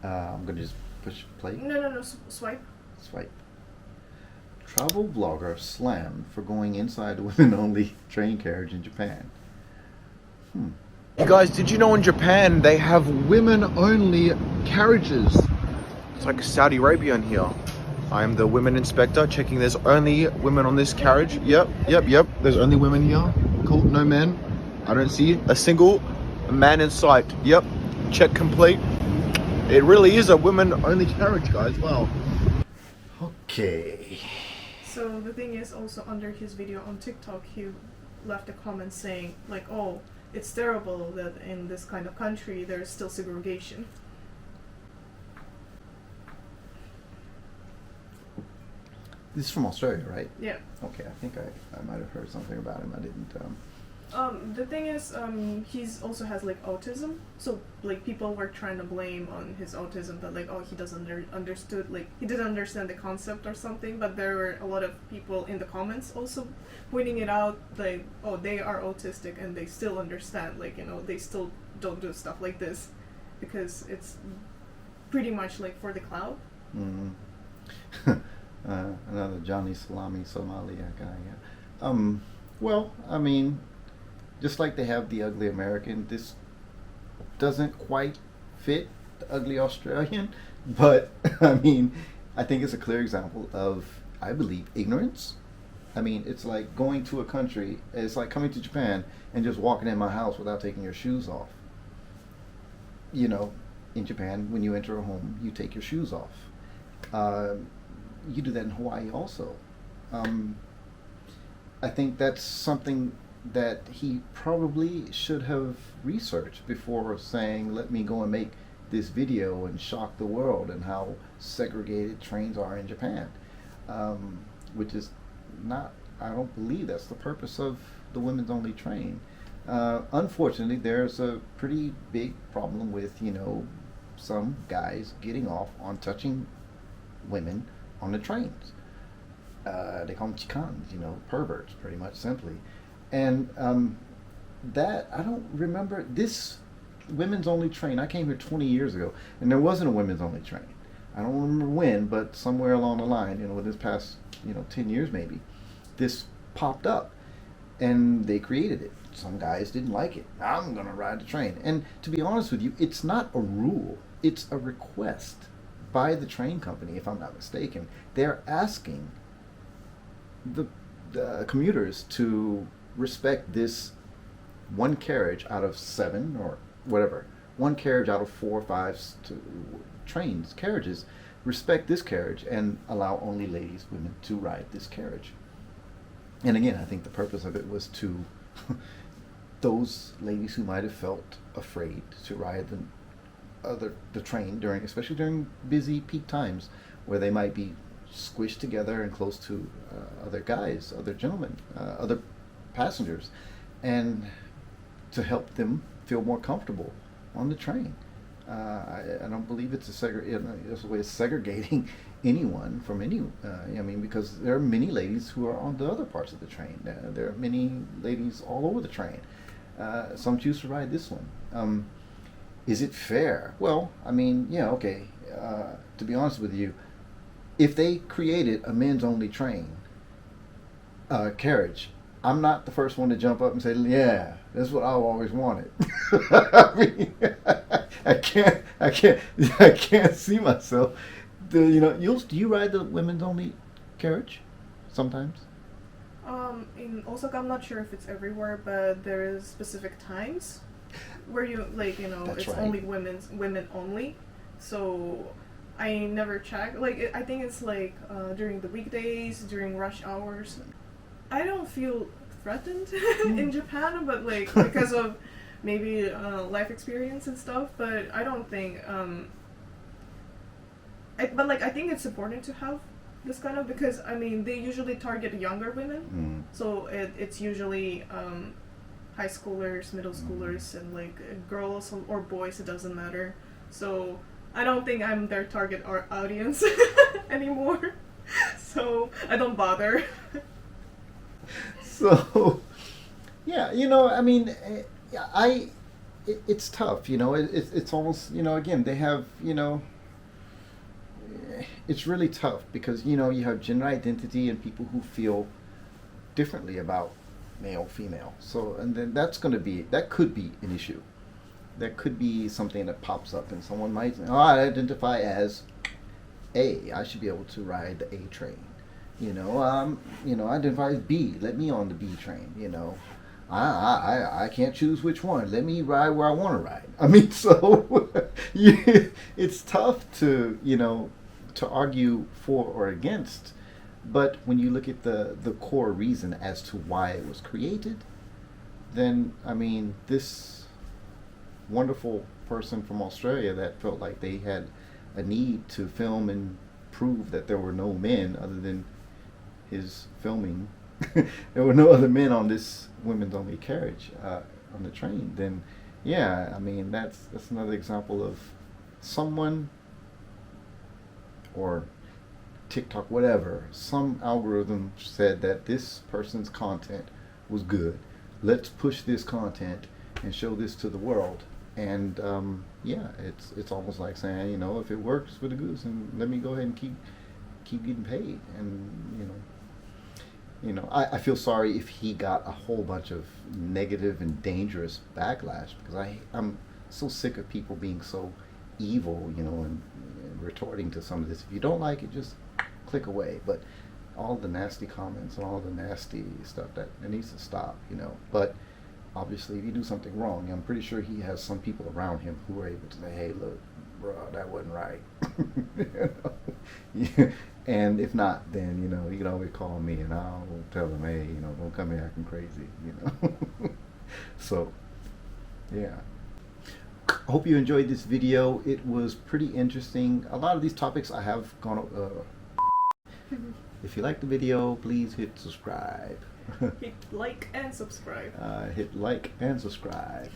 I'm gonna just push play. No, swipe. Swipe. Travel blogger slammed for going inside the women-only train carriage in Japan. Hmm. You guys, did you know in Japan they have women-only carriages? It's like Saudi Arabia in here. I'm the women inspector checking there's only women on this carriage. Yep. There's only women here. Cool, no men. I don't see a single man in sight. Yep, check complete. It really is a women-only carriage, guys. Wow. Okay. So the thing is, also under his video on TikTok, he left a comment saying like, "Oh, it's terrible that in this kind of country there's still segregation." This is from Australia, right? Yeah. Okay, I think I might have heard something about him. I didn't. The thing is, he's also has like autism. So like people were trying to blame on his autism that like, oh, he doesn't understood, like he didn't understand the concept or something. But there were a lot of people in the comments also pointing it out, like, oh, they are autistic and they still understand, like, you know, they still don't do stuff like this because it's pretty much like for the cloud. Another Johnny Salami Somalia guy. Yeah. Well, I mean, just like they have the ugly American, this doesn't quite fit the ugly Australian, but I mean, I think it's a clear example of, I believe, ignorance. I mean, it's like going to a country, it's like coming to Japan and just walking in my house without taking your shoes off. You know, in Japan, when you enter a home, you take your shoes off. You do that in Hawaii also. I think that's something that he probably should have researched before saying, let me go and make this video and shock the world and how segregated trains are in Japan. Which is not, I don't believe that's the purpose of the women's only train. Unfortunately, there's a pretty big problem with, you know, some guys getting off on touching women on the trains. They call them chicans, you know, perverts, pretty much simply. And that, I don't remember this women's only train. I came here 20 years ago, and there wasn't a women's only train. I don't remember when, but somewhere along the line, you know, within this past, you know, 10 years maybe, this popped up, and they created it. Some guys didn't like it. I'm gonna ride the train. And to be honest with you, it's not a rule. It's a request by the train company, if I'm not mistaken. They're asking the commuters to respect this one carriage out of 7 or whatever, one carriage out of 4 or 5 trains, carriages, respect this carriage and allow only ladies, women to ride this carriage. And again, I think the purpose of it was to those ladies who might have felt afraid to ride the train during, especially during busy peak times, where they might be squished together and close to other guys, other gentlemen, other passengers, and to help them feel more comfortable on the train. I don't believe it's a way of segregating anyone from any. I mean, because there are many ladies who are on the other parts of the train. There are many ladies all over the train. Some choose to ride this one. Is it fair? Well, I mean, yeah, okay. To be honest with you, if they created a men's only train carriage, I'm not the first one to jump up and say, yeah, that's what I've always wanted. I mean, I can't see myself. You know, do you ride the women's only carriage sometimes? In Osaka, I'm not sure if it's everywhere, but there is specific times where you, like, you know, That's it's right. only women only. So I never check. Like, I think it's like during the weekdays, during rush hours. I don't feel threatened in Japan, but like because of maybe life experience and stuff. But I don't think. But like I think it's important to have this kind of, because I mean they usually target younger women, so it's usually high schoolers, middle schoolers, and like girls or boys. It doesn't matter. So I don't think I'm their target audience anymore. So I don't bother. So, yeah, you know, I mean, it's tough, you know. It's almost, you know, again, they have, you know, it's really tough because, you know, you have gender identity and people who feel differently about male, female. So, and then that could be an issue. That could be something that pops up, and someone might say, "Oh, I identify as A. I should be able to ride the A train." You know, I identify as B. Let me on the B train. You know, I can't choose which one. Let me ride where I want to ride. I mean, so yeah, it's tough to, you know, to argue for or against. But when you look at the core reason as to why it was created, then I mean, this wonderful person from Australia that felt like they had a need to film and prove that there were no men other than his filming. There were no other men on this women's only carriage on the train. Then, yeah, I mean that's another example of someone or TikTok, whatever, some algorithm said that this person's content was good. Let's push this content and show this to the world. And yeah, it's almost like saying, you know, if it works for the goose, and let me go ahead and keep getting paid. And you know, I feel sorry if he got a whole bunch of negative and dangerous backlash, because I'm so sick of people being so evil, you know, and retorting to some of this. If you don't like it, just click away. But all the nasty comments and all the nasty stuff, that needs to stop, you know. But obviously, if you do something wrong, I'm pretty sure he has some people around him who are able to say, "Hey, look, bro, that wasn't right." You know? Yeah. And if not, then, you know, you can always call me and I'll tell him, "Hey, you know, don't come here acting crazy," you know. So, yeah. I hope you enjoyed this video. It was pretty interesting. A lot of these topics I have gone. If you like the video, please hit subscribe. Hit like and subscribe. Hit like and subscribe.